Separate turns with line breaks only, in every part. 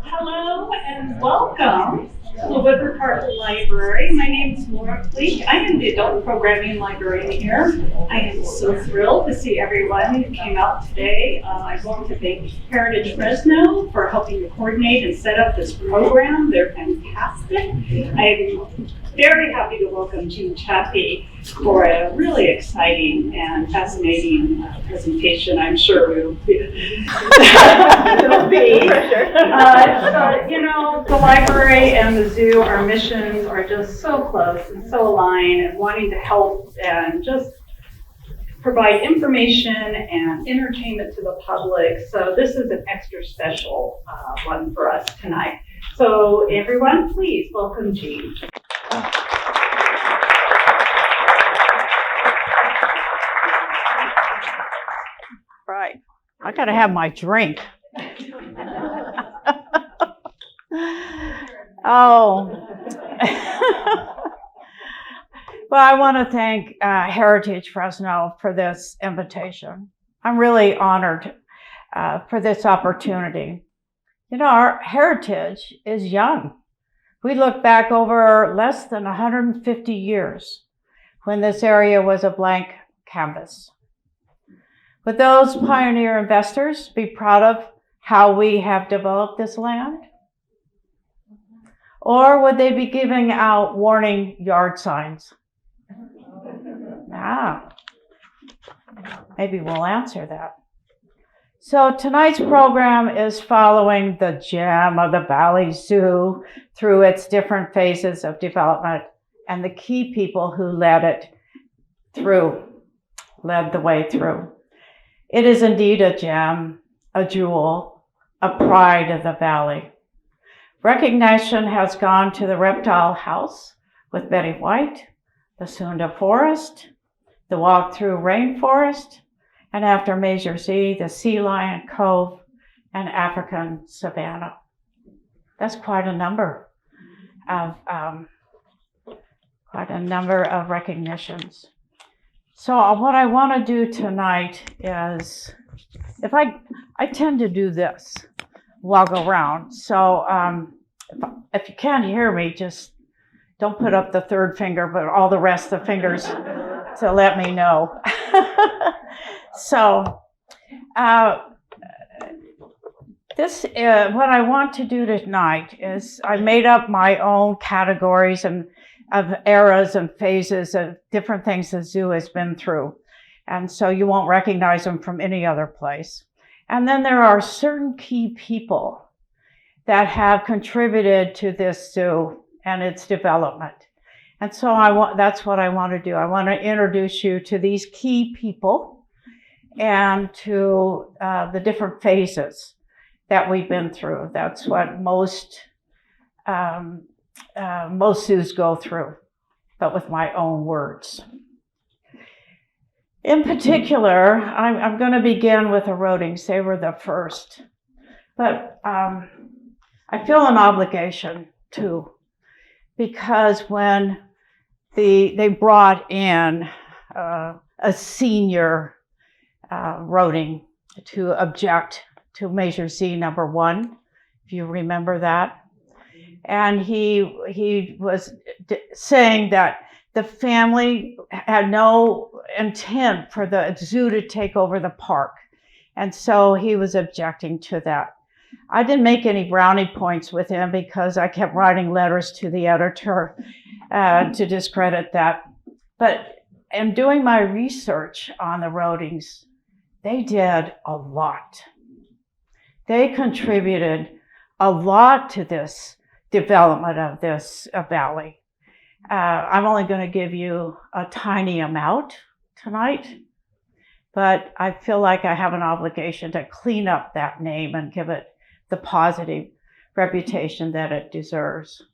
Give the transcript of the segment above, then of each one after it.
Hello and welcome to the Woodward Park Library. My name is Laura Fleek. I am the adult programming librarian here. I am so thrilled to see everyone who came out today. I want to thank Heritage Fresno for helping to coordinate and set up this program. They're fantastic. I'm very happy to welcome Gene Chaffee for a really exciting and fascinating presentation. I'm sure we'll be. The library and the zoo, our missions are just so close and so aligned, and wanting to help and just provide information and entertainment to the public. So this is an extra special one for us tonight. So everyone, please welcome Gene.
Right. I gotta have my drink. Oh. Well, I want to thank Heritage Fresno for this invitation. I'm really honored for this opportunity. You know, our heritage is young. We look back over less than 150 years when this area was a blank canvas. Would those pioneer investors be proud of how we have developed this land? Or would they be giving out warning yard signs? Maybe we'll answer that. So tonight's program is following the gem of the Valley Zoo through its different phases of development and the key people who led the way through. It is indeed a gem, a jewel, a pride of the valley. Recognition has gone to the Reptile House with Betty White, the Sunda Forest, the walk through Rainforest, and after Measure Z, the Sea Lion Cove and African Savanna. That's quite a number of recognitions. So what I want to do tonight is, I tend to do this while I go around. So if you can't hear me, just don't put up the third finger, but all the rest of the fingers to let me know. So what I want to do tonight is I made up my own categories and of eras and phases of different things the zoo has been through. And so you won't recognize them from any other place. And then there are certain key people that have contributed to this zoo and its development. And so that's what I want to do. I want to introduce you to these key people and to the different phases that we've been through. That's what most zoos go through, but with my own words. In particular, I'm going to begin with the Wrotings. They were the first. But I feel an obligation too, because when they brought in a senior Wroting to object to Measure Z number 1, if you remember that. And he was saying that the family had no intent for the zoo to take over the park. And so he was objecting to that. I didn't make any brownie points with him because I kept writing letters to the editor to discredit that. But in doing my research on the Wrotings, they did a lot. They contributed a lot to this development of this valley. I'm only going to give you a tiny amount tonight, but I feel like I have an obligation to clean up that name and give it the positive reputation that it deserves.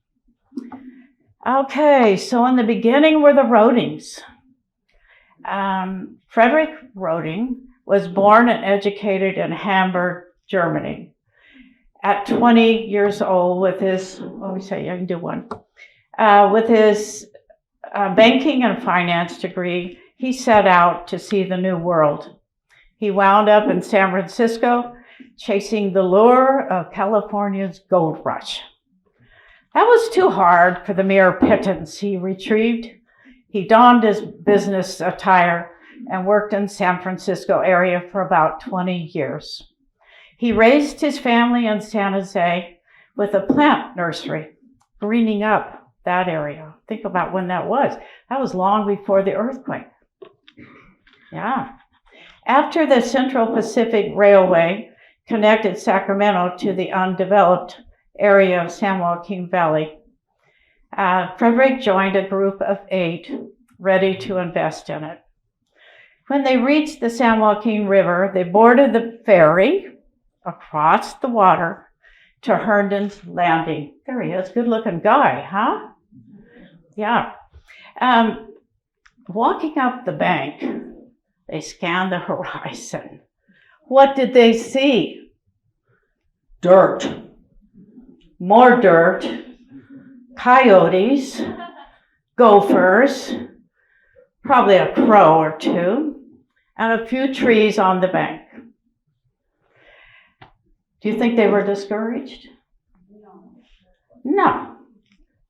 Okay, so in the beginning were the Wrotings. Frederick Wroting was born and educated in Hamburg, Germany. At 20 years old with his, with his banking and finance degree, he set out to see the new world. He wound up in San Francisco chasing the lure of California's gold rush. That was too hard for the mere pittance he retrieved. He donned his business attire and worked in San Francisco area for about 20 years. He raised his family in San Jose with a plant nursery, greening up that area. Think about when that was. That was long before the earthquake. Yeah. After the Central Pacific Railway connected Sacramento to the undeveloped area of San Joaquin Valley, Frederick joined a group of 8 ready to invest in it. When they reached the San Joaquin River, they boarded the ferry across the water to Herndon's Landing. There he is, good-looking guy, huh? Yeah. Walking up the bank, they scanned the horizon. What did they see? Dirt. More dirt. Coyotes. Gophers. Probably a crow or 2. And a few trees on the bank. Do you think they were discouraged? No.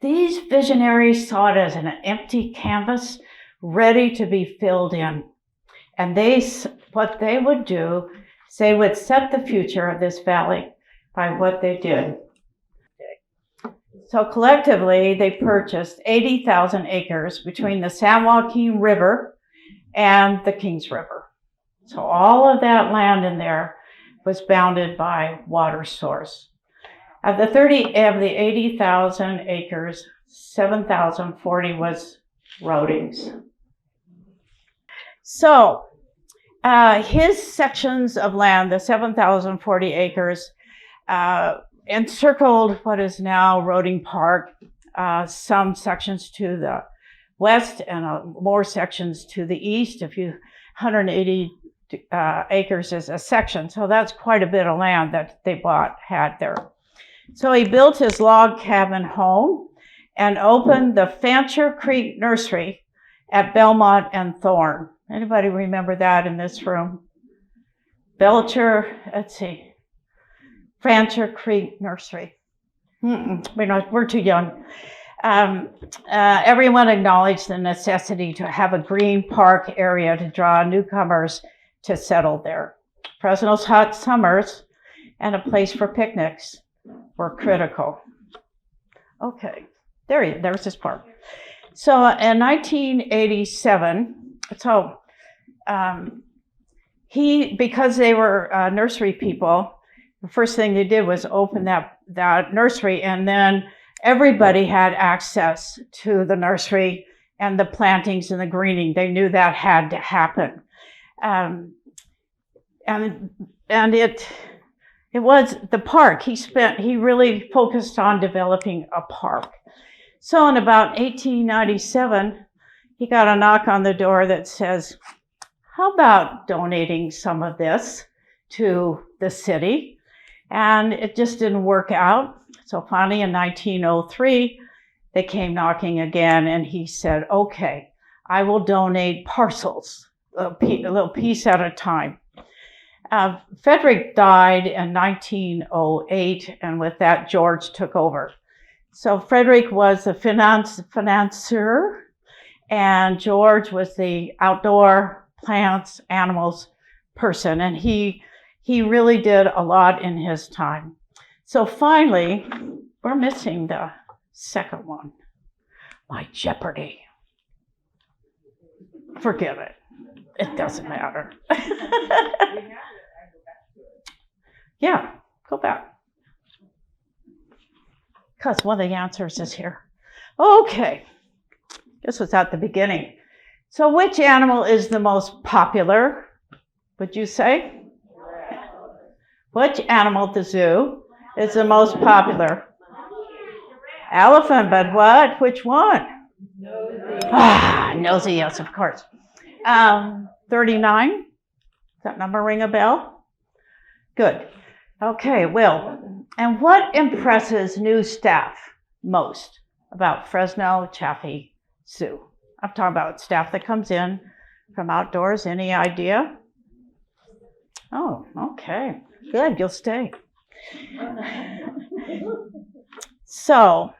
These visionaries saw it as an empty canvas ready to be filled in. And what they would do is they would set the future of this valley by what they did. So collectively, they purchased 80,000 acres between the San Joaquin River and the Kings River. So all of that land in there was bounded by water source. Of the 80,000 acres, 7,040 was Wrotings. So his sections of land, the 7,040 acres, encircled what is now Woodward Park, some sections to the west and more sections to the east. 180 acres is a section, so that's quite a bit of land that they had there. So he built his log cabin home and opened the Fancher Creek Nursery at Belmont and Thorne. Anybody remember that in this room? Fancher Creek Nursery. We're too young. Everyone acknowledged the necessity to have a green park area to draw newcomers to settle there. Fresno's hot summers and a place for picnics were critical. Okay, there's this park. So in 1987, because they were nursery people, the first thing they did was open that nursery, and then everybody had access to the nursery and the plantings and the greening. They knew that had to happen. And it was the park. He really focused on developing a park. So in about 1897, he got a knock on the door that says, how about donating some of this to the city? And it just didn't work out. So finally in 1903, they came knocking again, and he said, okay, I will donate parcels, a little piece at a time. Frederick died in 1908, and with that, George took over. So Frederick was the financier, and George was the outdoor plants, animals person, and he really did a lot in his time. So finally, we're missing the second one, my Jeopardy. Forget it. It doesn't matter. Yeah, go back. Because one of the answers is here. Okay, this was at the beginning. So which animal is the most popular, would you say? Which animal at the zoo is the most popular? Elephant, but what? Which one? Nosy, yes, of course. 39? Does that number ring a bell? Good. Okay, Will. And what impresses new staff most about Fresno Chaffee Zoo? I'm talking about staff that comes in from outdoors. Any idea? Oh, okay. Good, you'll stay. So,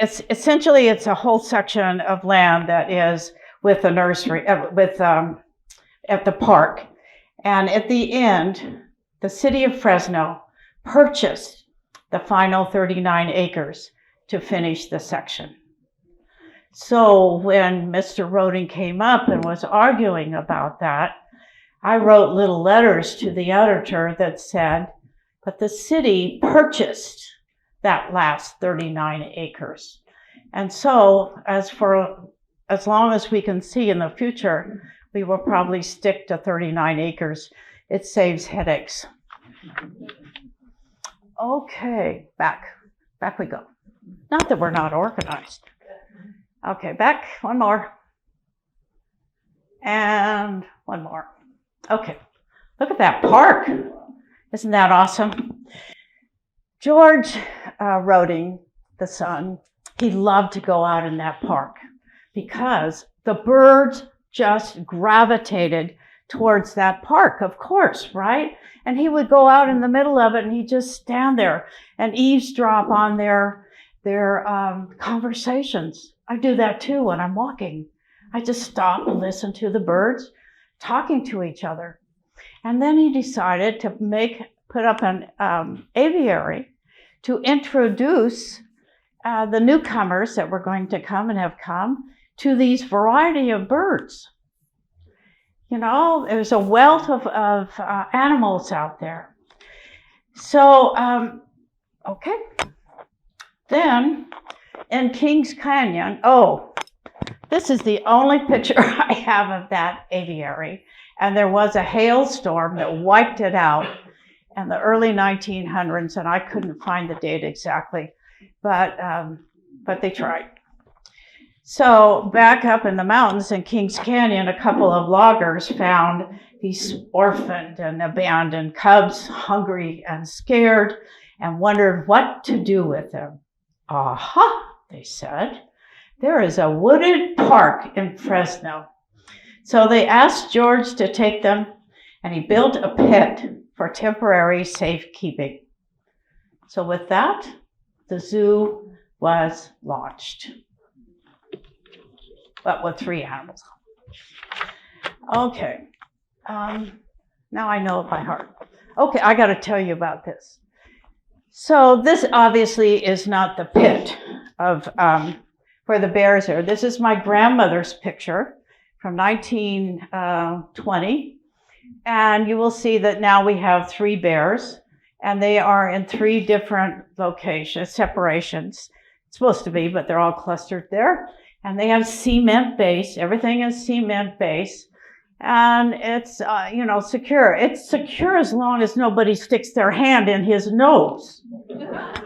it's essentially it's a whole section of land that is with the nursery, at the park, and at the end, the city of Fresno purchased the final 39 acres to finish the section. So when Mr. Wroting came up and was arguing about that, I wrote little letters to the editor that said, but the city purchased that last 39 acres. And so as long as we can see in the future, we will probably stick to 39 acres. It saves headaches. Okay, back we go. Not that we're not organized. Okay, back, one more. And one more. Okay, look at that park. Isn't that awesome? George Wroting, the son, he loved to go out in that park because the birds just gravitated towards that park, of course, right? And he would go out in the middle of it and he'd just stand there and eavesdrop on their conversations. I do that too when I'm walking. I just stop and listen to the birds talking to each other. And then he decided to put up an aviary to introduce the newcomers that were going to come and have come to these variety of birds. You know, there's a wealth of animals out there. So, okay. Then in Kings Canyon, this is the only picture I have of that aviary. And there was a hailstorm that wiped it out in the early 1900s, and I couldn't find the date exactly, but they tried. So back up in the mountains in Kings Canyon, a couple of loggers found these orphaned and abandoned cubs, hungry and scared, and wondered what to do with them. Aha, they said, there is a wooded park in Fresno. So they asked George to take them, and he built a pit for temporary safekeeping. So with that, the zoo was launched, but with 3 animals. Okay, now I know it by heart. Okay, I got to tell you about this. So this obviously is not the pit of where the bears are. This is my grandmother's picture from 1920. And you will see that now we have 3 bears, and they are in 3 different locations, separations. It's supposed to be, but they're all clustered there. And they have cement base. Everything is cement base. And it's, secure. It's secure as long as nobody sticks their hand in his nose.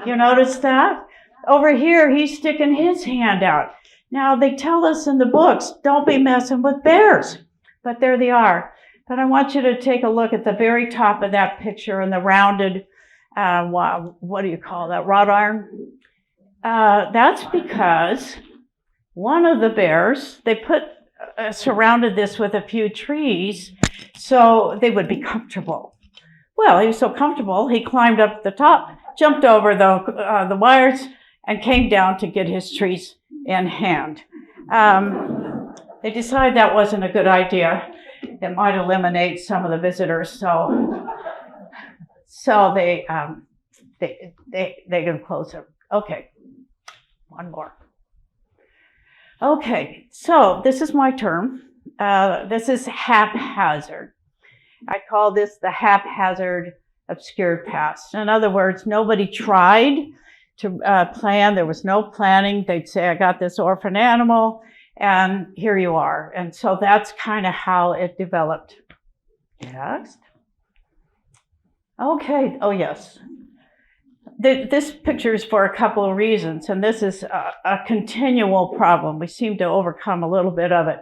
You notice that? Over here, he's sticking his hand out. Now, they tell us in the books, don't be messing with bears. But there they are. But I want you to take a look at the very top of that picture and the rounded, what do you call that, wrought iron? That's because one of the bears, they surrounded this with a few trees so they would be comfortable. Well, he was so comfortable, he climbed up the top, jumped over the wires, and came down to get his trees in hand. They decided that wasn't a good idea. It might eliminate some of the visitors, so they can close it. Okay, one more. Okay, so this is my term. This is haphazard. I call this the haphazard obscured past. In other words, nobody tried to plan. There was no planning. They'd say, I got this orphan animal, and here you are. And so that's kind of how it developed. Next. Okay, oh yes. This picture is for a couple of reasons, and this is a continual problem. We seem to overcome a little bit of it.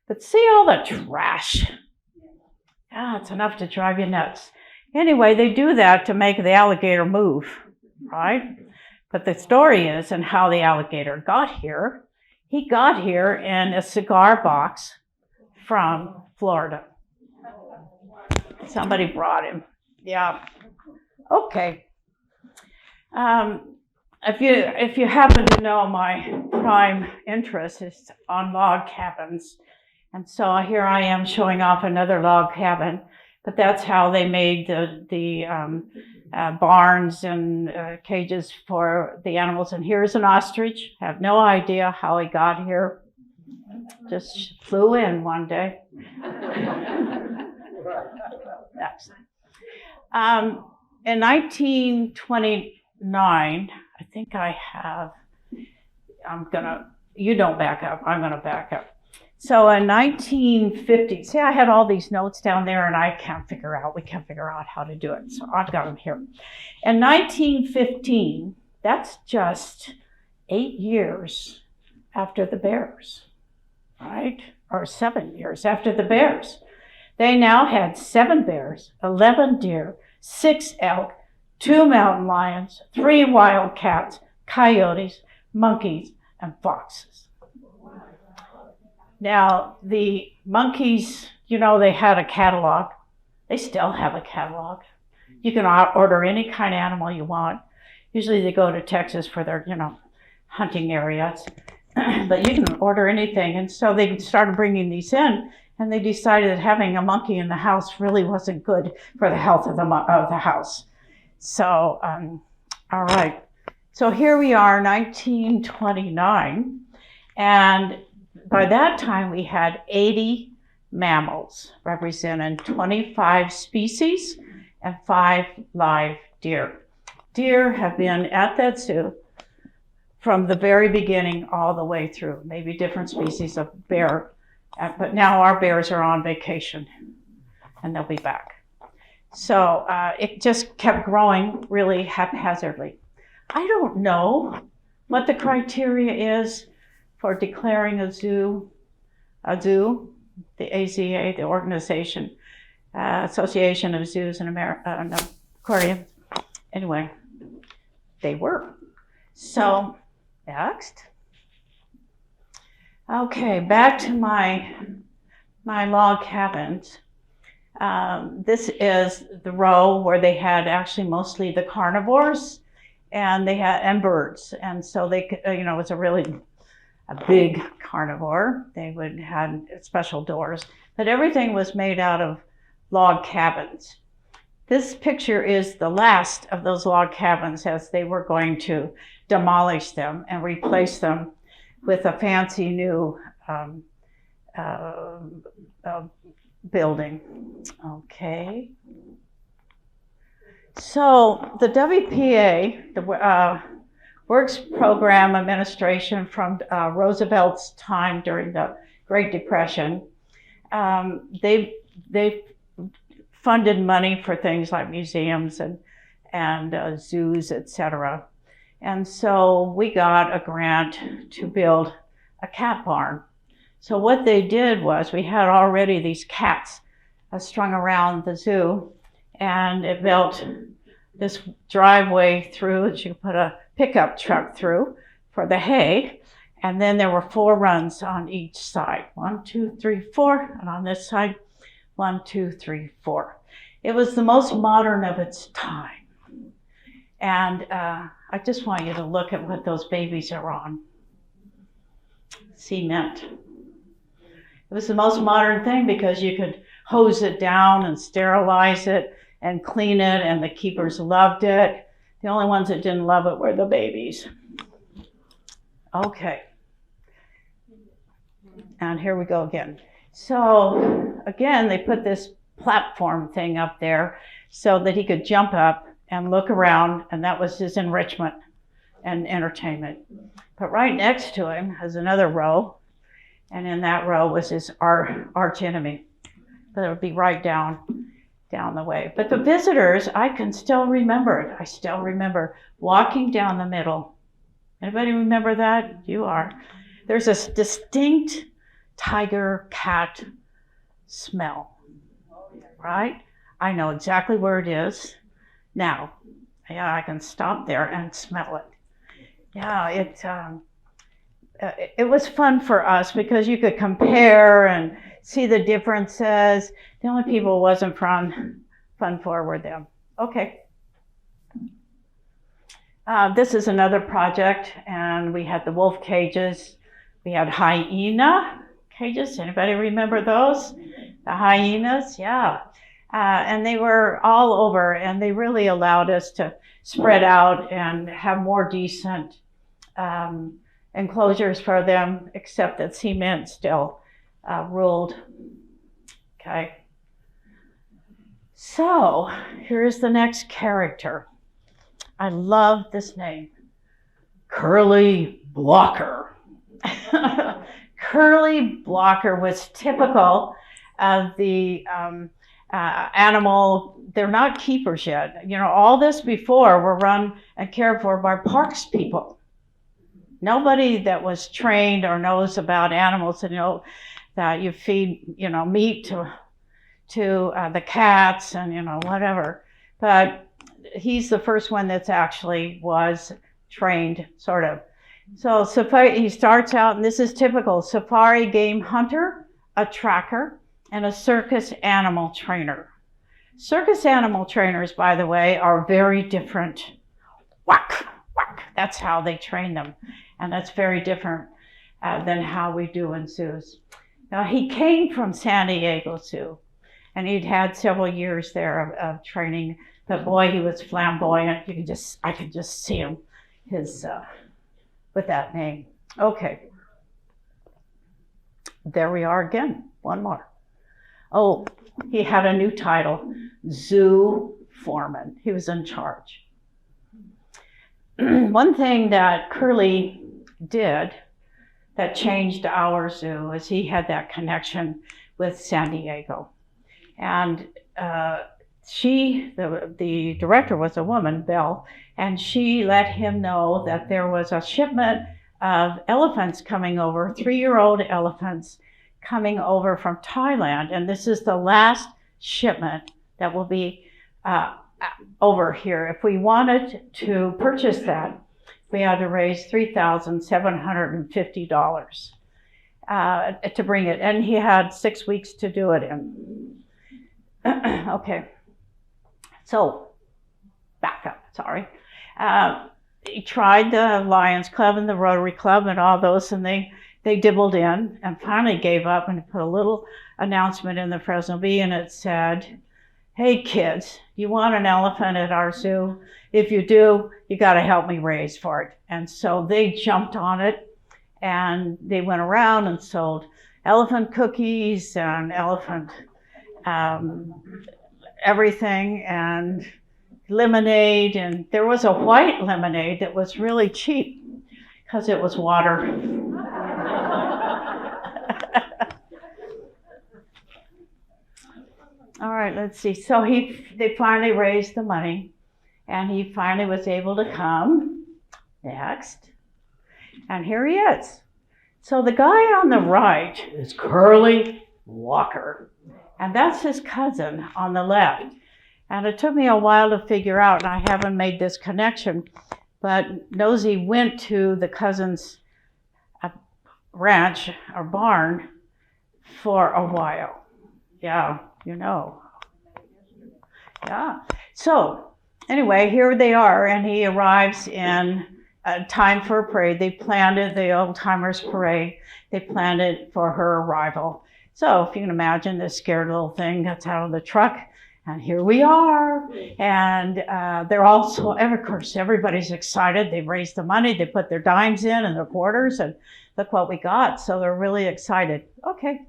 But see all the trash? Yeah, it's enough to drive you nuts. Anyway, they do that to make the alligator move, right? But the story is, and how the alligator got here, he got here in a cigar box from Florida. Somebody brought him. Yeah. Okay. If you happen to know, my prime interest is on log cabins. And so here I am showing off another log cabin, but that's how they made the barns and cages for the animals. And here's an ostrich. I have no idea how he got here. Just flew in one day. Yes. In 1929, I think you don't back up, I'm gonna back up. So in 1950, see, I had all these notes down there and we can't figure out how to do it. So I've got them here. In 1915, that's just 8 years after the bears, right? Or 7 years after the bears. They now had 7 bears, 11 deer, 6 elk, 2 mountain lions, 3 wild cats, coyotes, monkeys, and foxes. Now, the monkeys, they had a catalog. They still have a catalog. You can order any kind of animal you want. Usually they go to Texas for their, hunting areas. But you can order anything. And so they started bringing these in, and they decided that having a monkey in the house really wasn't good for the health of the house. So, all right. So here we are, 1929, and by that time we had 80 mammals representing 25 species and 5 live deer. Deer have been at that zoo from the very beginning all the way through, maybe different species of bear, but now our bears are on vacation and they'll be back. So it just kept growing really haphazardly. I don't know what the criteria is for declaring a zoo, the AZA, the organization, Association of Zoos and Aquariums. Anyway, they were. So, next. Okay, back to my log cabins. This is the row where they had actually mostly the carnivores and birds. And so they could, it was a big carnivore. They would have special doors, but everything was made out of log cabins. This picture is the last of those log cabins as they were going to demolish them and replace them with a fancy new building. Okay. So the WPA, the Works Program Administration from Roosevelt's time during the Great Depression, they funded money for things like museums and zoos, etc. And so we got a grant to build a cat barn. So what they did was we had already these cats strung around the zoo, and it built this driveway through that you could put a pickup truck through for the hay. And then there were 4 runs on each side. 1, 2, 3, 4. And on this side, 1, 2, 3, 4. It was the most modern of its time. And I just want you to look at what those babies are on. Cement. It was the most modern thing because you could hose it down and sterilize it and clean it, and the keepers loved it. The only ones that didn't love it were the babies. Okay. And here we go again. So again, they put this platform thing up there so that he could jump up and look around, and that was his enrichment and entertainment. But right next to him is another row, and in that row was his arch enemy. But it would be right down the way. But the visitors, I can still remember it. I still remember walking down the middle. Anybody remember that? You are. There's this distinct tiger cat smell, right? I know exactly where it is now. Yeah, I can stop there and smell it. Yeah, it was fun for us because you could compare and see the differences. The only people it wasn't fun for were them. Okay. This is another project, and we had the wolf cages. We had hyena cages. Anybody remember those? The hyenas, yeah. And they were all over, and they really allowed us to spread out and have more decent enclosures for them, except that cement still ruled. Okay. So here's the next character. I love this name, Curly Blocker. Curly Blocker was typical of the animal. They're not keepers yet. You know, all this before were run and cared for by parks people. Nobody that was trained or knows about animals and know that you feed, you know, meat to the cats and, you know, whatever. But he's the first one that's actually was trained, sort of. So he starts out, and this is typical, safari game hunter, a tracker, and a circus animal trainer. Circus animal trainers, by the way, are very different. Whack, whack. That's how they train them. And that's very different than how we do in zoos. Now, he came from San Diego Zoo, and he'd had several years there of training. But boy, he was flamboyant. I could just see him, with that name. Okay. There we are again. One more. Oh, he had a new title, Zoo Foreman. He was in charge. One thing that Curly did that changed our zoo is he had that connection with San Diego. And the director was a woman, Belle, and she let him know that there was a shipment of elephants coming over, 3-year-old elephants coming over from Thailand. And this is the last shipment that will be over here. If we wanted to purchase that, we had to raise $3,750 to bring it. And he had 6 weeks to do it in. Okay. So, back up, sorry. He tried the Lions Club and the Rotary Club and all those, and they dibbled in and finally gave up and put a little announcement in the Fresno Bee, and it said, "Hey kids, you want an elephant at our zoo? If you do, you got to help me raise for it." And so they jumped on it, and they went around and sold elephant cookies and elephant everything, and lemonade, and there was a white lemonade that was really cheap because it was water. All right, let's see. So they finally raised the money, and he finally was able to come next. And here he is. So the guy on the right is Curly Walker, and that's his cousin on the left. And it took me a while to figure out, and I haven't made this connection, but Nosy went to the cousin's ranch or barn for a while. Yeah, you know. Yeah. So anyway, here they are, and he arrives in time for a parade. They planned it, the Old Timers Parade. They planned it for her arrival. So if you can imagine this scared little thing gets out of the truck, and here we are. And they're also, of course, everybody's excited. They've raised the money. They put their dimes in and their quarters, and look what we got. So they're really excited. Okay.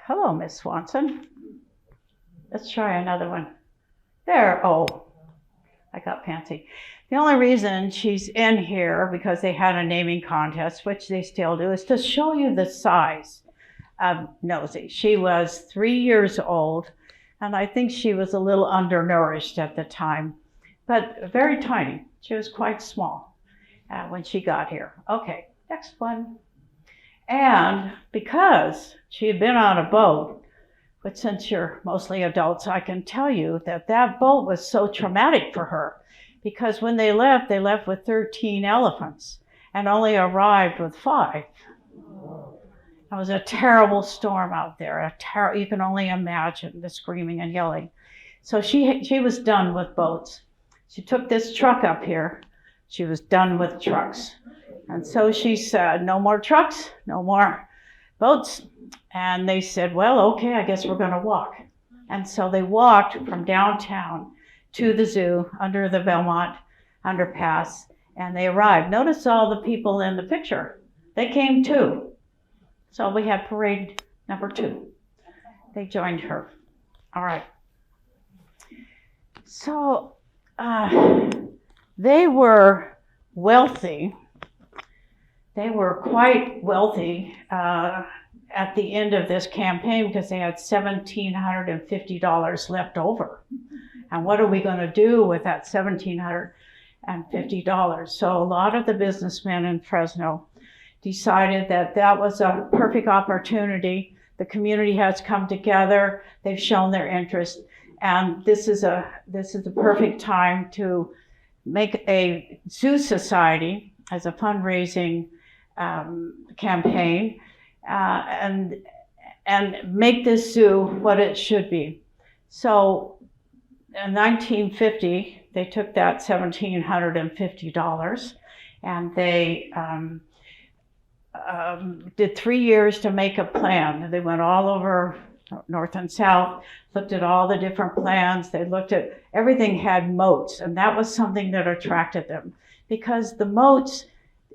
Hello, Miss Swanson. Let's try another one. There. Oh, I got fancy. The only reason she's in here, because they had a naming contest, which they still do, is to show you the size of Nosy. She was 3 years old, and I think she was a little undernourished at the time, but very tiny. She was quite small when she got here. Okay, next one. And because she had been on a boat, but since you're mostly adults, I can tell you that that boat was so traumatic for her because when they left with 13 elephants and only arrived with 5. It was a terrible storm out there. You can only imagine the screaming and yelling. So she was done with boats. She took this truck up here. She was done with trucks. And so she said, no more trucks, no more boats. And they said, well, okay, I guess we're going to walk. And so they walked from downtown to the zoo under the Belmont underpass, and they arrived. Notice all the people in the picture. They came too. So we had parade number 2. They joined her. All right. So they were wealthy. They were quite wealthy at the end of this campaign because they had $1,750 left over. And what are we going to do with that $1,750? So a lot of the businessmen in Fresno decided that that was a perfect opportunity. The community has come together. They've shown their interest. And this is the perfect time to make a zoo society as a fundraising campaign and make this zoo what it should be. So in 1950, they took that $1,750 and they did 3 years to make a plan. They went all over north and south, looked at all the different plans. They looked at everything had moats, and that was something that attracted them because the moats,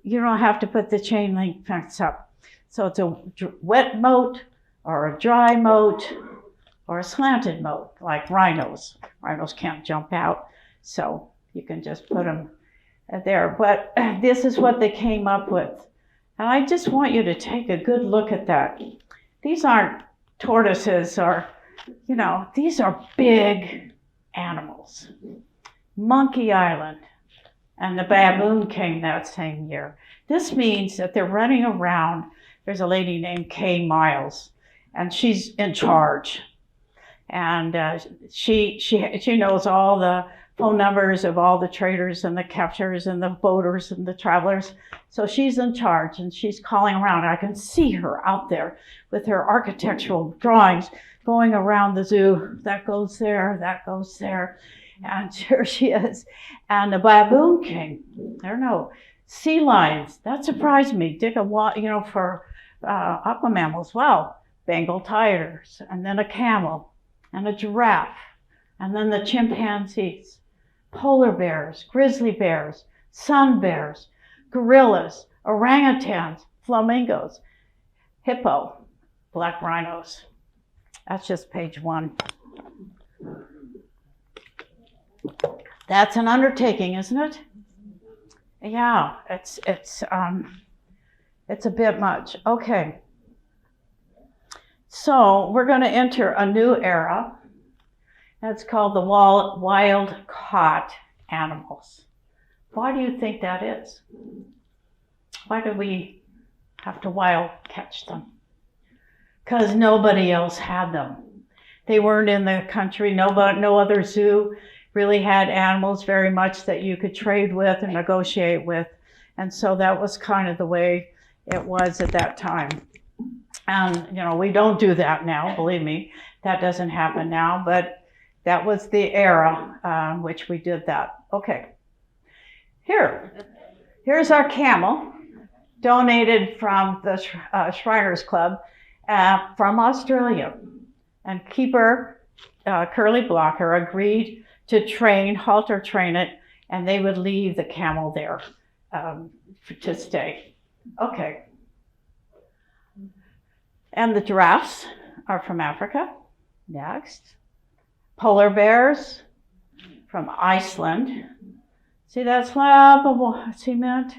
you don't have to put the chain link fence up. So it's a wet moat or a dry moat or a slanted moat, like rhinos. Rhinos can't jump out, so you can just put them there. But this is what they came up with. And I just want you to take a good look at that. These aren't tortoises or, these are big animals. Monkey Island, and the baboon came that same year. This means that they're running around. There's a lady named Kay Miles, and she's in charge. And she knows all the phone numbers of all the traders and the captures and the boaters and the travelers. So she's in charge, and she's calling around. I can see her out there with her architectural drawings going around the zoo. That goes there, that goes there. And here she is. And the baboon king, there are no sea lions. That surprised me. Dig a lot, for aqua mammals. Wow. Bengal tigers, and then a camel, and a giraffe, and then the chimpanzees, polar bears, grizzly bears, sun bears, gorillas, orangutans, flamingos, hippo, black rhinos. That's just page 1. That's an undertaking, isn't it? Yeah, it's a bit much. Okay. So we're going to enter a new era. That's called the wild caught animals. Why do you think that is? Why do we have to wild catch them? Because nobody else had them. They weren't in the country. No other zoo really had animals very much that you could trade with and negotiate with. And so that was kind of the way it was at that time. And, we don't do that now, believe me. That doesn't happen now, but that was the era in which we did that. Okay. Here's our camel, donated from the Shriners Club from Australia. And keeper Curly Blocker agreed to halter train it, and they would leave the camel there to stay. Okay. And the giraffes are from Africa. Next. Polar bears from Iceland. See that slab of cement?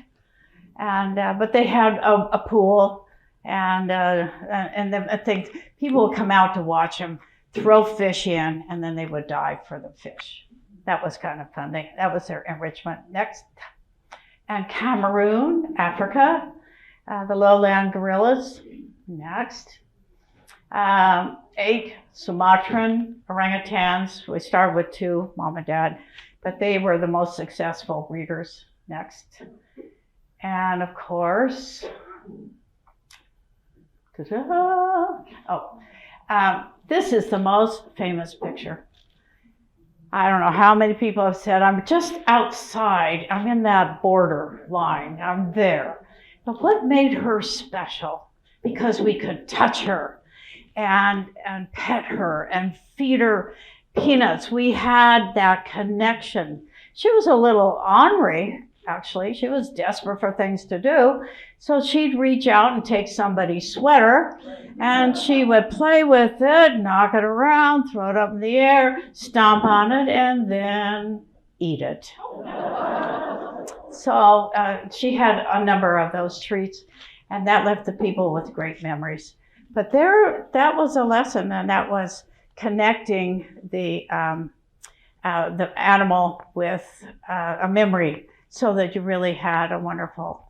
And but they had a pool, and I think people would come out to watch them throw fish in, and then they would dive for the fish. That was kind of fun. That was their enrichment. Next. And Cameroon, Africa, the Lowland Gorillas. Next. 8 Sumatran orangutans. We started with 2, mom and dad. but they were the most successful breeders next. And of course, this is the most famous picture. I don't know how many people have said, I'm just outside, I'm in that border line, I'm there. But what made her special? Because we could touch her and pet her and feed her peanuts. We had that connection. She was a little ornery, actually. She was desperate for things to do. So she'd reach out and take somebody's sweater, and she would play with it, knock it around, throw it up in the air, stomp on it, and then eat it. So she had a number of those treats, and that left the people with great memories. But that was a lesson, and that was connecting the animal with a memory, so that you really had a wonderful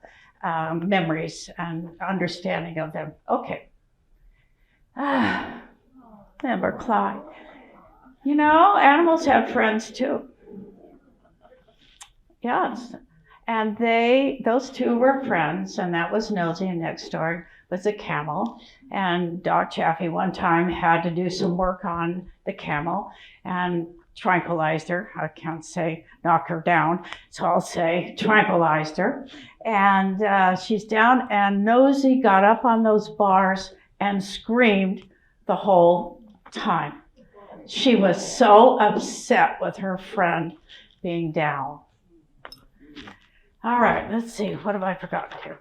memories and understanding of them. Okay. Remember Clyde. You know, animals have friends too. Yes. And those two were friends, and that was Nosy, and next door was a camel. And Doc Chaffee one time had to do some work on the camel and tranquilized her. I can't say knock her down, so I'll say tranquilized her. And she's down, and Nosy got up on those bars and screamed the whole time. She was so upset with her friend being down. All right, let's see, what have I forgotten here?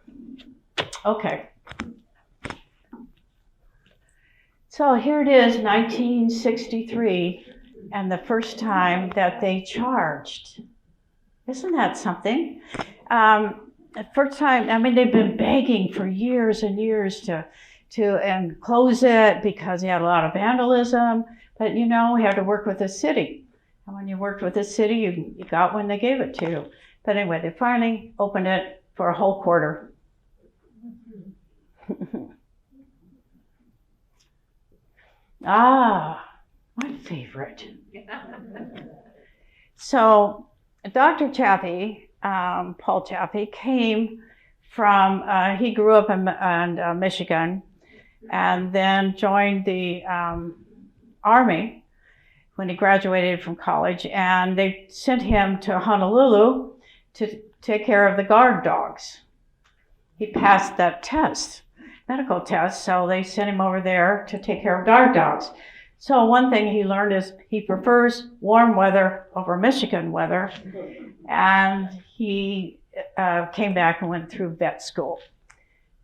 Okay. So here it is, 1963, and the first time that they charged. Isn't that something? The first time, I mean, they've been begging for years and years to enclose it because they had a lot of vandalism, but you know, we had to work with the city. And when you worked with the city, you got when they gave it to you. But anyway, they finally opened it for a whole quarter. My favorite. So Dr. Chaffee, Paul Chaffee, came from, he grew up in Michigan and then joined the Army when he graduated from college, and they sent him to Honolulu to take care of the guard dogs. He passed that test, medical test, so they sent him over there to take care of guard dogs. So one thing he learned is he prefers warm weather over Michigan weather, and he came back and went through vet school.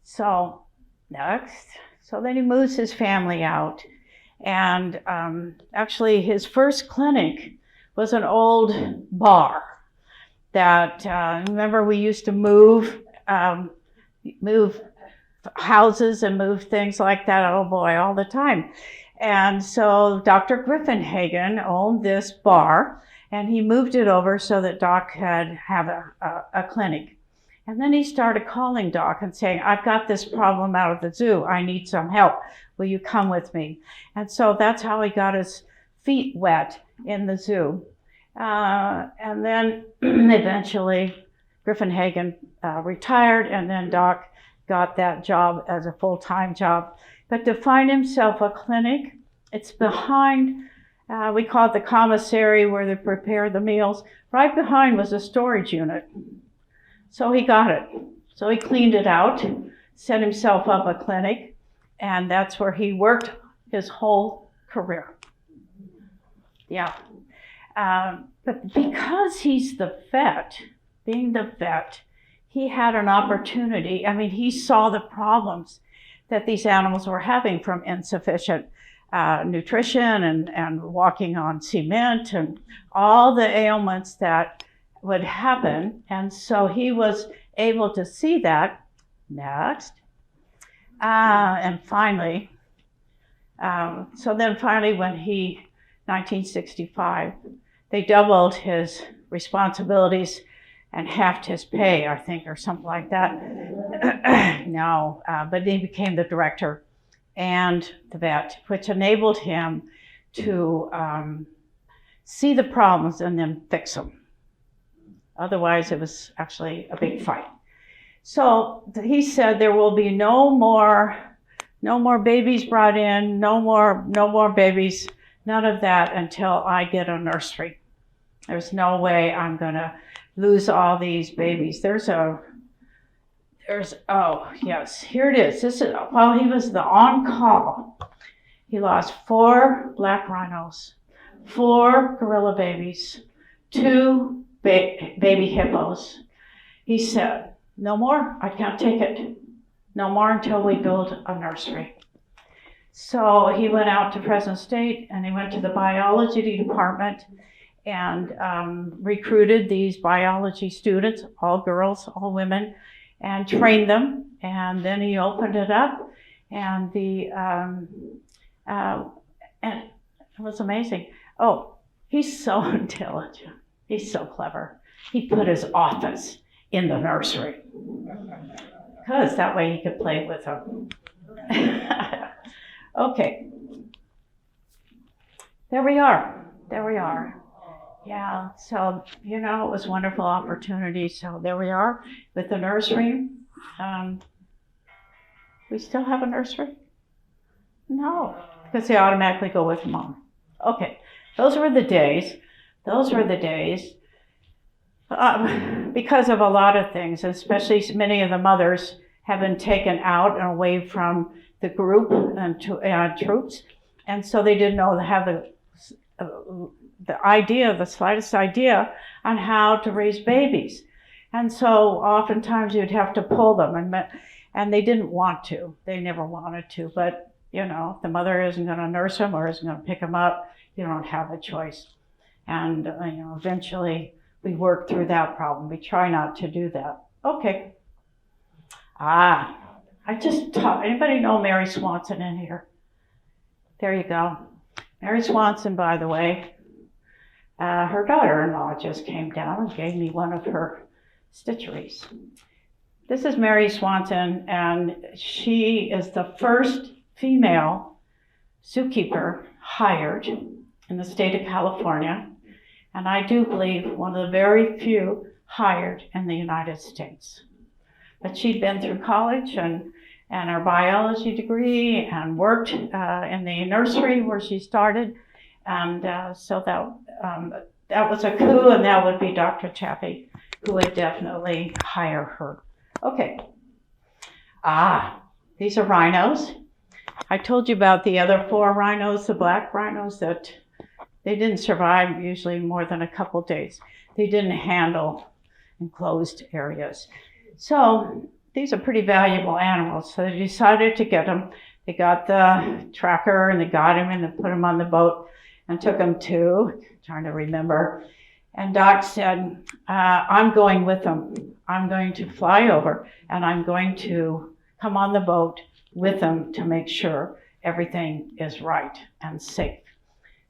So then he moves his family out, and actually his first clinic was an old bar that, remember we used to move houses and move things like that, oh boy, all the time. And so Dr. Griffinhagen owned this bar, and he moved it over so that Doc could have a clinic. And then he started calling Doc and saying, I've got this problem out of the zoo. I need some help. Will you come with me? And so that's how he got his feet wet in the zoo. And then eventually Griffinhagen retired, and then Doc got that job as a full-time job. But to find himself a clinic, it's behind, we call it the commissary where they prepare the meals. Right behind was a storage unit. So he got it. So he cleaned it out, set himself up a clinic, and that's where he worked his whole career. Yeah. But because he's the vet, being the vet, he had an opportunity. I mean, he saw the problems that these animals were having from insufficient nutrition and walking on cement and all the ailments that would happen. And so he was able to see that. Next. And finally, finally when 1965, they doubled his responsibilities and halved his pay, I think, or something like that. No, but he became the director and the vet, which enabled him to see the problems and then fix them. Otherwise, it was actually a big fight. So he said there will be no more babies brought in, no more babies, none of that until I get a nursery. There's no way I'm gonna lose all these babies. Oh yes, here it is. This is while he was the on-call. He lost 4 black rhinos, 4 gorilla babies, 2 baby hippos. He said, no more, I can't take it. No more until we build a nursery. So he went out to Fresno State and he went to the biology department and recruited these biology students, all girls, all women, and trained them. And then he opened it up and and it was amazing. Oh, he's so intelligent. He's so clever. He put his office in the nursery because that way he could play with them. Okay. There we are. Yeah, so, it was a wonderful opportunity. So there we are with the nursery. We still have a nursery? No, because they automatically go with mom. Okay, those were the days. Because of a lot of things, especially many of the mothers have been taken out and away from the group and troops, and so they didn't have the slightest idea on how to raise babies, and so oftentimes you'd have to pull them, and they didn't want to. They never wanted to, but if the mother isn't going to nurse them or isn't going to pick them up, you don't have a choice, and eventually. We work through that problem. We try not to do that. Okay. I just taught. Anybody know Mary Swanson in here? There you go. Mary Swanson, by the way, her daughter-in-law just came down and gave me one of her stitcheries. This is Mary Swanson, and she is the first female zookeeper hired in the state of California. And I do believe one of the very few hired in the United States. But she'd been through college and her biology degree and worked in the nursery where she started. And so that was a coup, and that would be Dr. Chaffee, who would definitely hire her. Okay. These are rhinos. I told you about the other 4 rhinos, the black rhinos, that they didn't survive usually more than a couple days. They didn't handle enclosed areas. So these are pretty valuable animals. So they decided to get them. They got the tracker and they got him and they put him on the boat and took him trying to remember. And Doc said, I'm going with them. I'm going to fly over and I'm going to come on the boat with them to make sure everything is right and safe.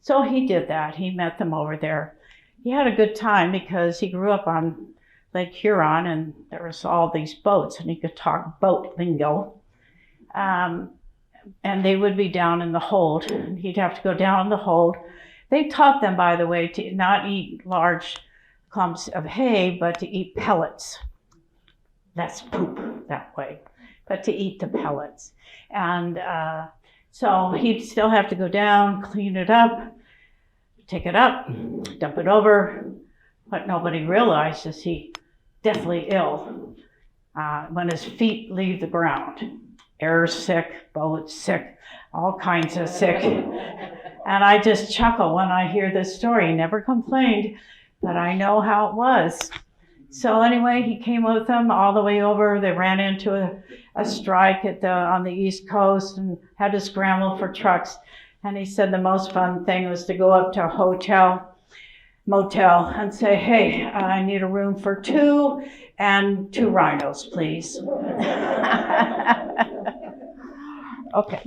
So he did that. He met them over there. He had a good time because he grew up on Lake Huron and there was all these boats and he could talk boat lingo. And they would be down in the hold and he'd have to go down in the hold. They taught them, by the way, to not eat large clumps of hay, but to eat pellets. That's poop that way, but to eat the pellets. And so he'd still have to go down, clean it up, take it up, dump it over. What nobody realized is he's deathly ill when his feet leave the ground. Air's sick, boat's sick, all kinds of sick. And I just chuckle when I hear this story. He never complained, but I know how it was. So anyway, he came with them all the way over. They ran into a strike on the East Coast and had to scramble for trucks. And he said the most fun thing was to go up to a motel and say, hey, I need a room for 2 and 2 rhinos, please. Okay.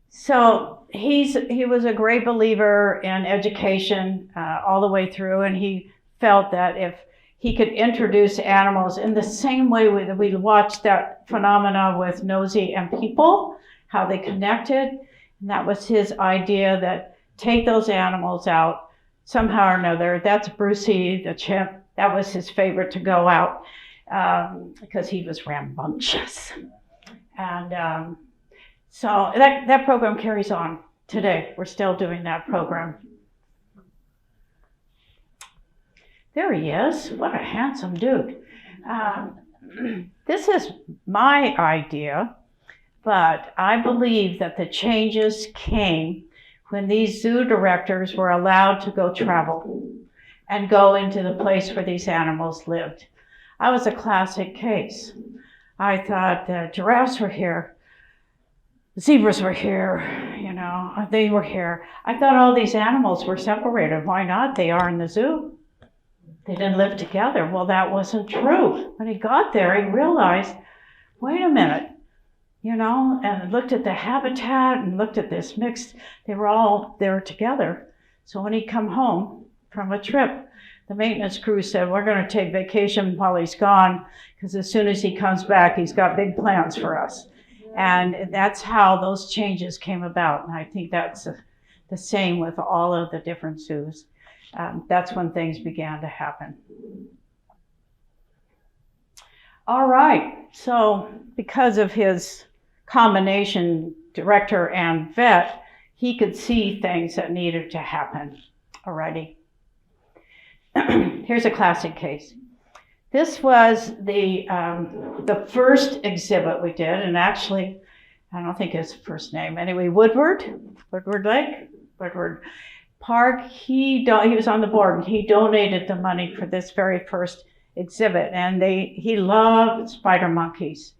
So he was a great believer in education all the way through, and he felt that if he could introduce animals in the same way that we watched that phenomena with Nosy and people, how they connected, and that was his idea, that take those animals out somehow or another. That's Brucey, the chimp. That was his favorite to go out because he was rambunctious. And so that program carries on today. We're still doing that program. There he is. What a handsome dude. This is my idea, but I believe that the changes came when these zoo directors were allowed to go travel and go into the place where these animals lived. I was a classic case. I thought the giraffes were here, the zebras were here, they were here. I thought all these animals were separated. Why not? They are in the zoo. They didn't live together. Well, that wasn't true. When he got there, he realized, wait a minute, and looked at the habitat and looked at this mixed, they were all there together. So when he come home from a trip, the maintenance crew said, we're going to take vacation while he's gone, because as soon as he comes back, he's got big plans for us. And that's how those changes came about. And I think that's the same with all of the different zoos. That's when things began to happen. All right, so because of his combination, director and vet, he could see things that needed to happen already. Here's a classic case. This was the first exhibit we did, and actually, I don't think his first name. Anyway, Woodward Park. He was on the board, and he donated the money for this very first exhibit, and he loved spider monkeys.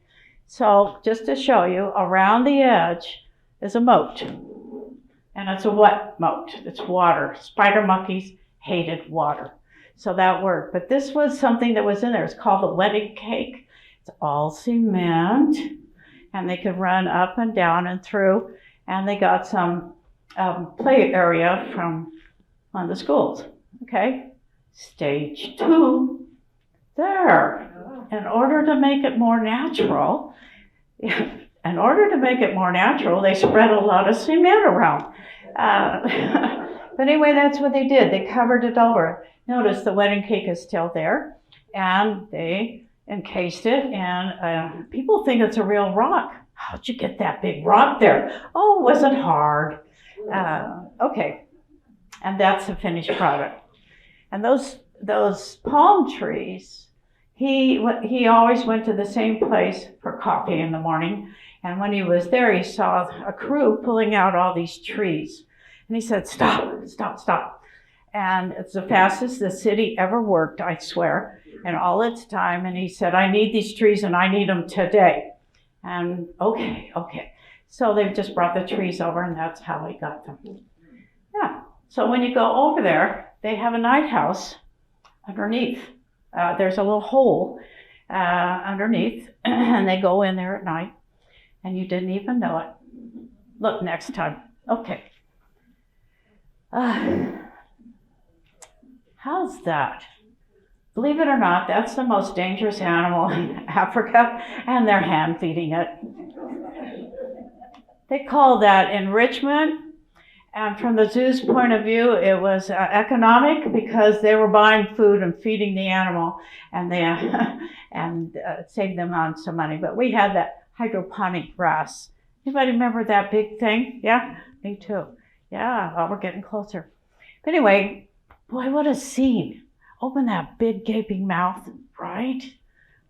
So just to show you, around the edge is a moat, and it's a wet moat. It's water. Spider monkeys hated water, so that worked. But this was something that was in there. It's called a wedding cake. It's all cement, and they could run up and down and through, and they got some play area from one of the schools. Okay, stage 2, there. In order to make it more natural, they spread a lot of cement around. But anyway, that's what they did. They covered it over. Notice the wedding cake is still there, and they encased it, and people think it's a real rock. How'd you get that big rock there? Oh, it wasn't hard. Okay, and that's the finished product. And those palm trees, he always went to the same place for coffee in the morning. And when he was there, he saw a crew pulling out all these trees. And he said, stop, stop, stop. And it's the fastest the city ever worked, I swear, in all its time. And he said, I need these trees and I need them today. And okay. So they've just brought the trees over, and that's how we got them. Yeah. So when you go over there, they have a night house underneath. There's a little hole underneath, and they go in there at night, and you didn't even know it. Look next time. Okay. How's that? Believe it or not, that's the most dangerous animal in Africa, and they're hand feeding it. They call that enrichment, and from the zoo's point of view, it was economic because they were buying food and feeding the animal, and they saved them on some money. But we had that hydroponic grass. Anybody remember that big thing? Yeah, me too. Yeah, well, we're getting closer. But anyway, boy, what a scene. Open that big gaping mouth, right?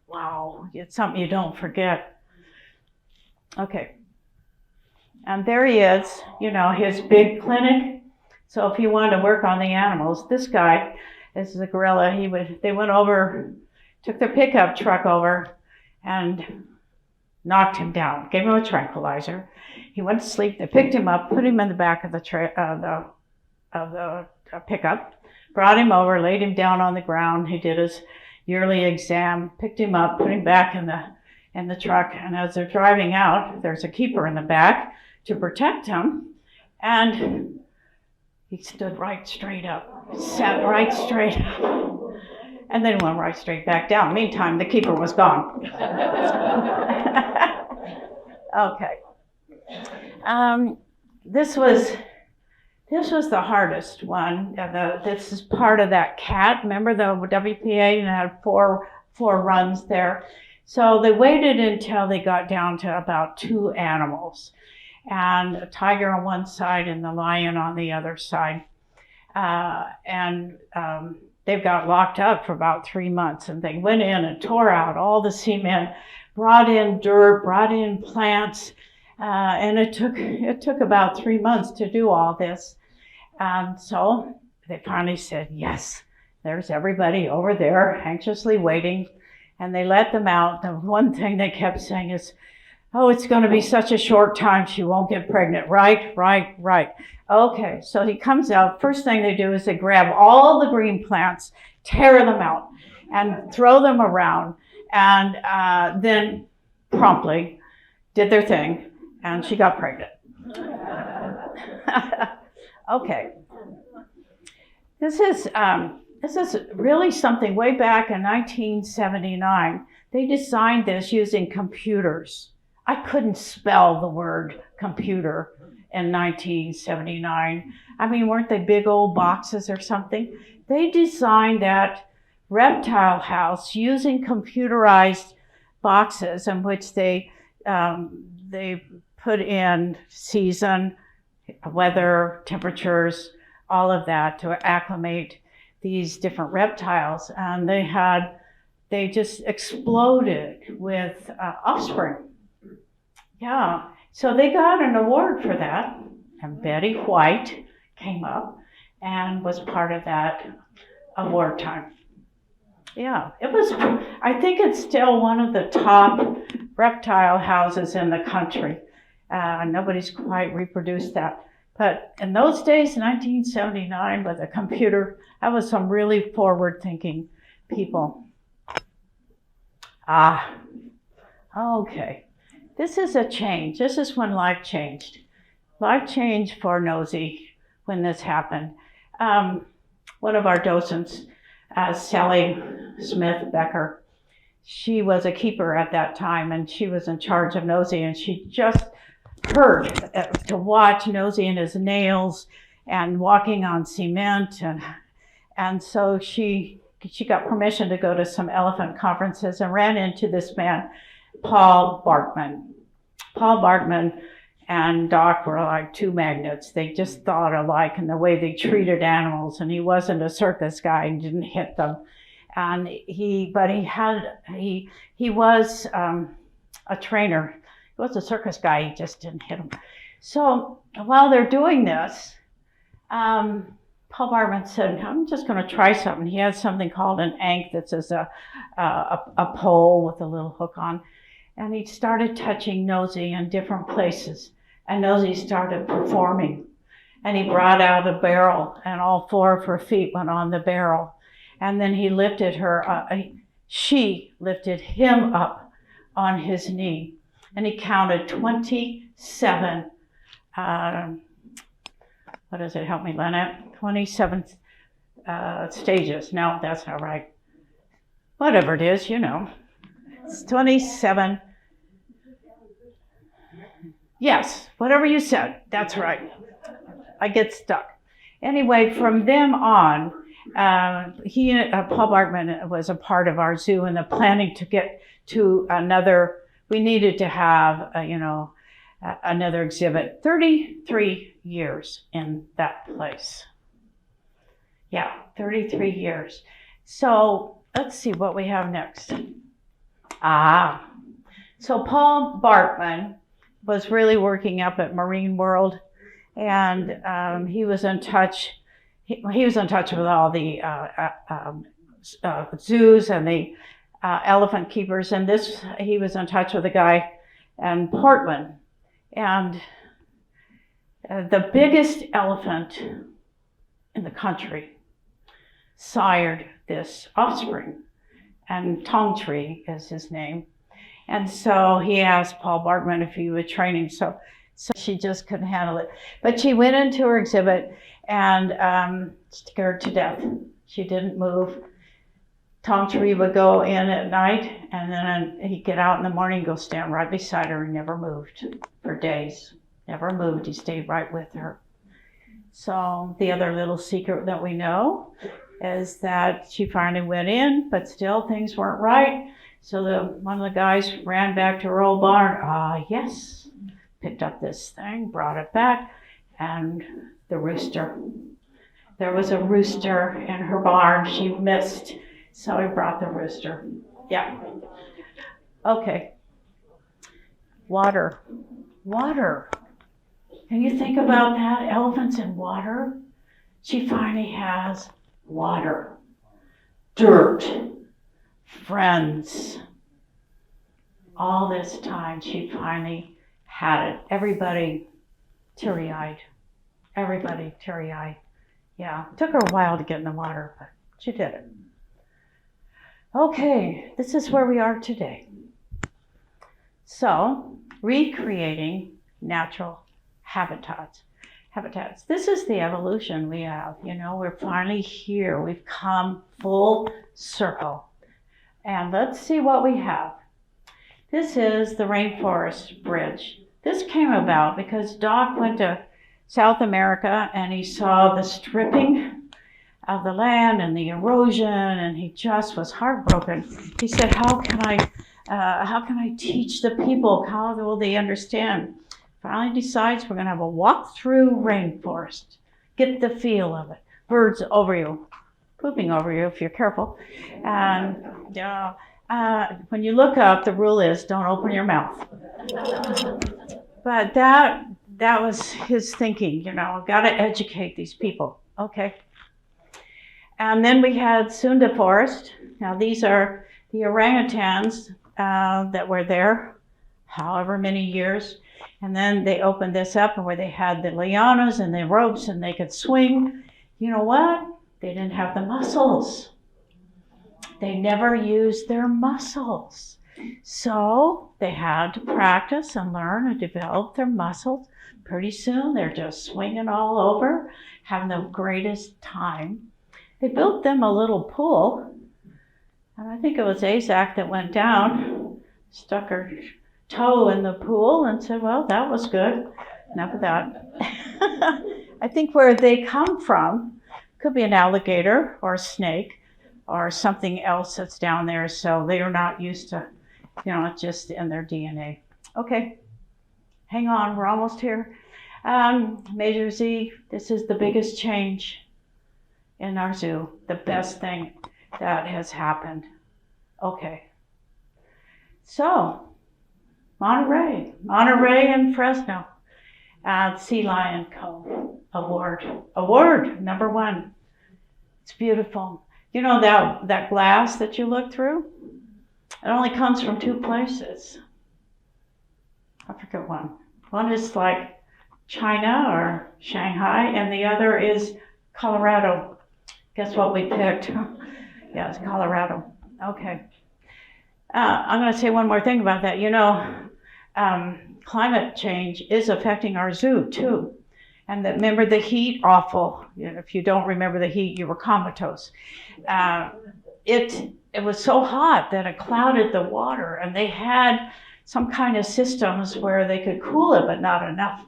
Wow, it's something you don't forget. Okay. And there he is, his big clinic. So if you wanted to work on the animals, this is a gorilla. They went over, took their pickup truck over, and knocked him down. Gave him a tranquilizer. He went to sleep. They picked him up, put him in the back of the pickup, brought him over, laid him down on the ground. He did his yearly exam, picked him up, put him back in the truck. And as they're driving out, there's a keeper in the back to protect him, and he stood right straight up, sat right straight up, and then went right straight back down. Meantime, the keeper was gone. Okay. This This was the hardest one. This is part of that cat. Remember the WPA and had four runs there. So they waited until they got down to about 2 animals, and a tiger on one side and the lion on the other side. They've got locked up for about 3 months, and they went in and tore out all the cement, brought in dirt, brought in plants, and it took about 3 months to do all this. And so they finally said, yes, there's everybody over there anxiously waiting, and they let them out. The one thing they kept saying is, oh, it's going to be such a short time, she won't get pregnant. Right. Okay, so he comes out. First thing they do is they grab all the green plants, tear them out, and throw them around, and then promptly did their thing, and she got pregnant. Okay. This is really something way back in 1979. They designed this using computers. I couldn't spell the word computer in 1979. I mean, weren't they big old boxes or something? They designed that reptile house using computerized boxes in which they put in season, weather, temperatures, all of that to acclimate these different reptiles. And they just exploded with offspring. Yeah, so they got an award for that, and Betty White came up and was part of that award time. Yeah, I think it's still one of the top reptile houses in the country. Nobody's quite reproduced that. But in those days, 1979, with a computer, that was some really forward-thinking people. Okay. This is a change. This is when life changed. Life changed for Nosy when this happened. One of our docents, Sally Smith Becker, she was a keeper at that time, and she was in charge of Nosy, and she just heard to watch Nosy and his nails and walking on cement, and so she got permission to go to some elephant conferences and ran into this man, Paul Bartman. Paul Bartman and Doc were like two magnets. They just thought alike in the way they treated animals, and he wasn't a circus guy and didn't hit them. And he was a trainer. He was a circus guy, he just didn't hit them. So while they're doing this, Paul Bartman said, I'm just going to try something. He has something called an ankh that's just a pole with a little hook on. And he started touching Nosy in different places. And Nosy started performing. And he brought out a barrel, and all 4 of her feet went on the barrel. And then he lifted her, she lifted him up on his knee. And he counted 27, what does it, help me, Lynette? 27 stages. No, that's not right. Whatever it is, you know. It's 27. Yes, whatever you said, that's right. I get stuck. Anyway, from them on, Paul Bartman was a part of our zoo, and the planning to get to another, we needed to have, another exhibit. 33 years in that place. Yeah, 33 years. So let's see what we have next. So Paul Bartman was really working up at Marine World, and he was in touch. He was in touch with all the zoos and the elephant keepers, and he was in touch with a guy in Portland, and the biggest elephant in the country sired this offspring, and Tongtree is his name. And so he asked Paul Bartman if he would train him. So she just couldn't handle it. But she went into her exhibit and scared to death. She didn't move. Tongtree would go in at night, and then he'd get out in the morning, go stand right beside her. He never moved for days. Never moved. He stayed right with her. So the other little secret that we know is that she finally went in, but still things weren't right. So one of the guys ran back to her old barn. Yes, picked up this thing, brought it back, and the rooster. There was a rooster in her barn. She missed, so he brought the rooster. Yeah. Okay. Water. Can you think about that? Elephants in water? She finally has water, dirt, friends. All this time, she finally had it. Everybody teary-eyed. Yeah, it took her a while to get in the water, but she did it. Okay, this is where we are today. So, recreating natural habitats. This is the evolution we have. We're finally here. We've come full circle. And let's see what we have. This is the Rainforest Bridge. This came about because Doc went to South America and he saw the stripping of the land and the erosion, and he just was heartbroken. He said, how can I teach the people? How will they understand? Finally decides we're going to have a walk through rainforest. Get the feel of it. Birds over you, pooping over you if you're careful. And when you look up, the rule is don't open your mouth. But that was his thinking, I've got to educate these people. Okay. And then we had Sunda Forest. Now these are the orangutans that were there however many years. And then they opened this up where they had the lianas and the ropes and they could swing. You know what? They didn't have the muscles. They never used their muscles. So they had to practice and learn and develop their muscles. Pretty soon they're just swinging all over, having the greatest time. They built them a little pool. And I think it was Azak that went down, stuck her toe in the pool and said, well, that was good. Enough of that. I think where they come from could be an alligator or a snake or something else that's down there. So they are not used to, it's just in their DNA. Okay, hang on, we're almost here. Measure Z, this is the biggest change in our zoo, the best thing that has happened. Okay, so Monterey and Fresno, Sea Lion Cove Award number 1. It's beautiful. That glass that you look through? It only comes from 2 places. I forget one. One is like China or Shanghai, and the other is Colorado. Guess what we picked? Yeah, it's Colorado. Okay. I'm going to say one more thing about that. Climate change is affecting our zoo too. And remember the heat? Awful. If you don't remember the heat, you were comatose. It was so hot that it clouded the water, and they had some kind of systems where they could cool it, but not enough.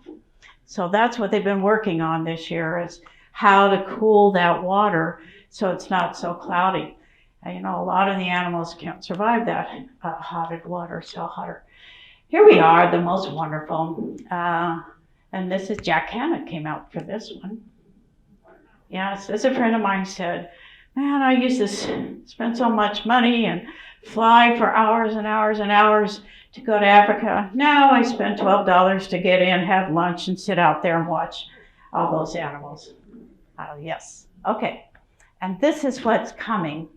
So that's what they've been working on this year, is how to cool that water so it's not so cloudy. A lot of the animals can't survive that hotted water, so hotter. Here we are, the most wonderful. And this is Jack Hanna came out for this one. Yes, as a friend of mine said, man, I used to spend so much money and fly for hours and hours and hours to go to Africa. Now I spend $12 to get in, have lunch, and sit out there and watch all those animals. Yes, okay. And this is what's coming.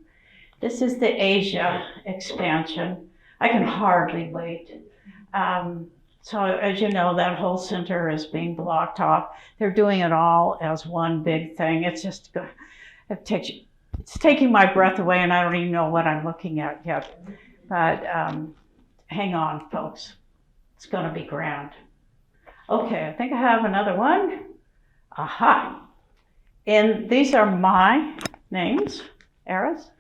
This is the Asia expansion. I can hardly wait. So as you know, that whole center is being blocked off. They're doing it all as one big thing. It's just, it's taking my breath away, and I don't even know what I'm looking at yet. But hang on, folks. It's going to be grand. Okay, I think I have another one. Aha. And these are my names, eras.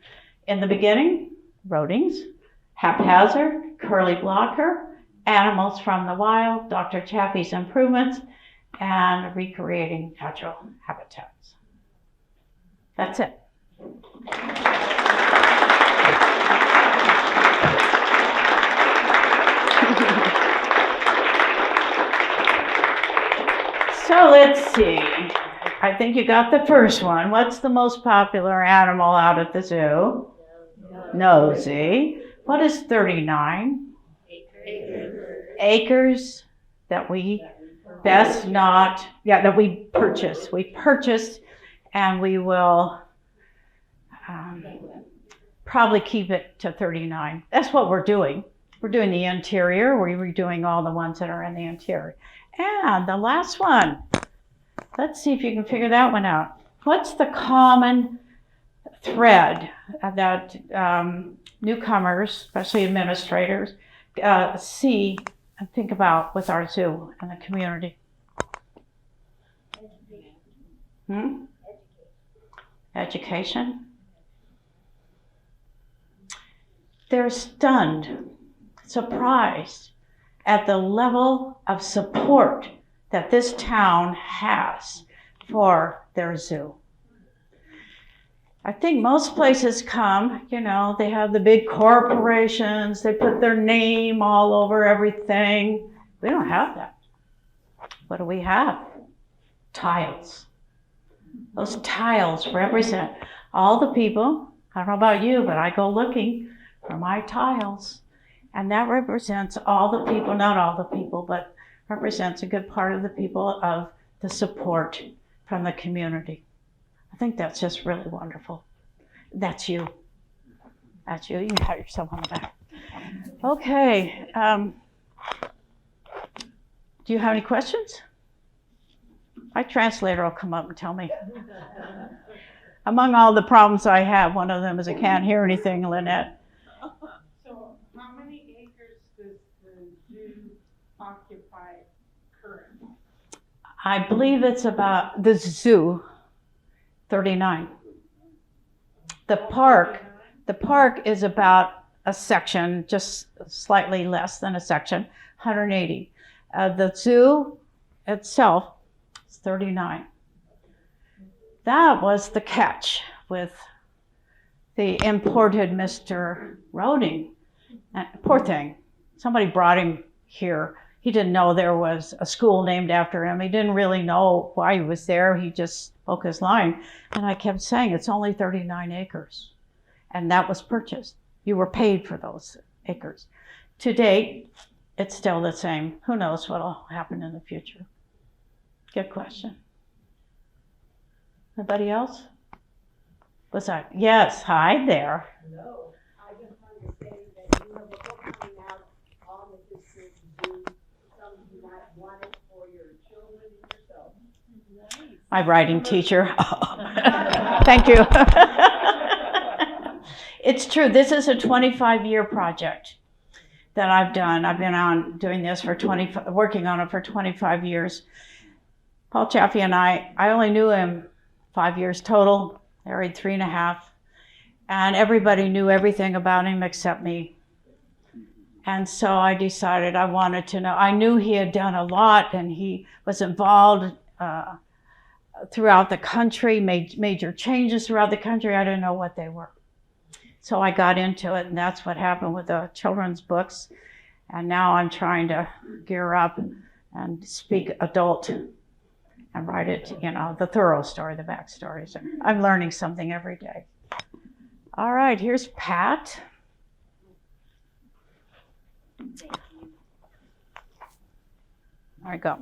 In the beginning, Wrotings, Haphazard, Curly Blocker, Animals from the Wild, Dr. Chaffee's Improvements, and recreating natural habitats. That's it. So let's see. I think you got the first one. What's the most popular animal out at the zoo? Nosy. What is 39? Acres that we that we purchase. We purchased, and we will probably keep it to 39. That's what we're doing. We're doing the interior. We're redoing all the ones that are in the interior. And the last one. Let's see if you can figure that one out. What's the common thread that newcomers, especially administrators, see and think about with our zoo and the community? Education. They're stunned, surprised at the level of support that this town has for their zoo. I think most places come, they have the big corporations, they put their name all over everything. We don't have that. What do we have? Tiles. Those tiles represent all the people. I don't know about you, but I go looking for my tiles. And that represents all the people, not all the people, but represents a good part of the people of the support from the community. I think that's just really wonderful. That's you. That's you. You can pat yourself on the back. Okay. Do you have any questions? My translator will come up and tell me. Among all the problems I have, one of them is I can't hear anything, Lynette.
So how many acres does the zoo occupy currently?
I believe it's about the zoo, 39. The park is about a section, just slightly less than a section, 180. The zoo itself is 39. That was the catch with the imported Mr. Wroting. Poor thing. Somebody brought him here. He didn't know there was a school named after him. He didn't really know why he was there. He just spoke his line. And I kept saying, it's only 39 acres. And that was purchased. You were paid for those acres. To date, it's still the same. Who knows what will happen in the future? Good question. Anybody else? What's that? Yes, hi there.
Hello. I just want to say that you have a book coming out on the district zoo. Something you might want it for your children and yourself. Nice.
My writing teacher. Thank you. It's true. This is a 25-year project that I've done. I've been doing this working on it for 25 years. Paul Chaffee and I only knew him 5 years total, married 3.5, and everybody knew everything about him except me. And so I decided I wanted to know. I knew he had done a lot, and he was involved throughout the country, made major changes throughout the country. I didn't know what they were. So I got into it, and that's what happened with the children's books. And now I'm trying to gear up and speak adult and write it, the thorough story, the backstory. So I'm learning something every day. All right, here's Pat. All right, go.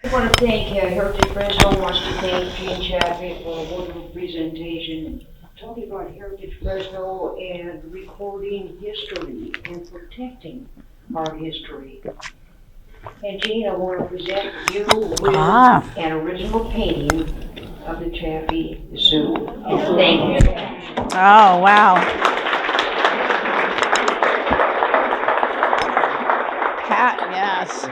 I want to thank Heritage Fresno, wants to thank Gene Chaffee for a wonderful presentation. Talking about Heritage Fresno and recording history and protecting our history. And Gene, I want to present you with an original painting of the Chaffee Zoo. And thank you.
Oh, wow. Pat, yes.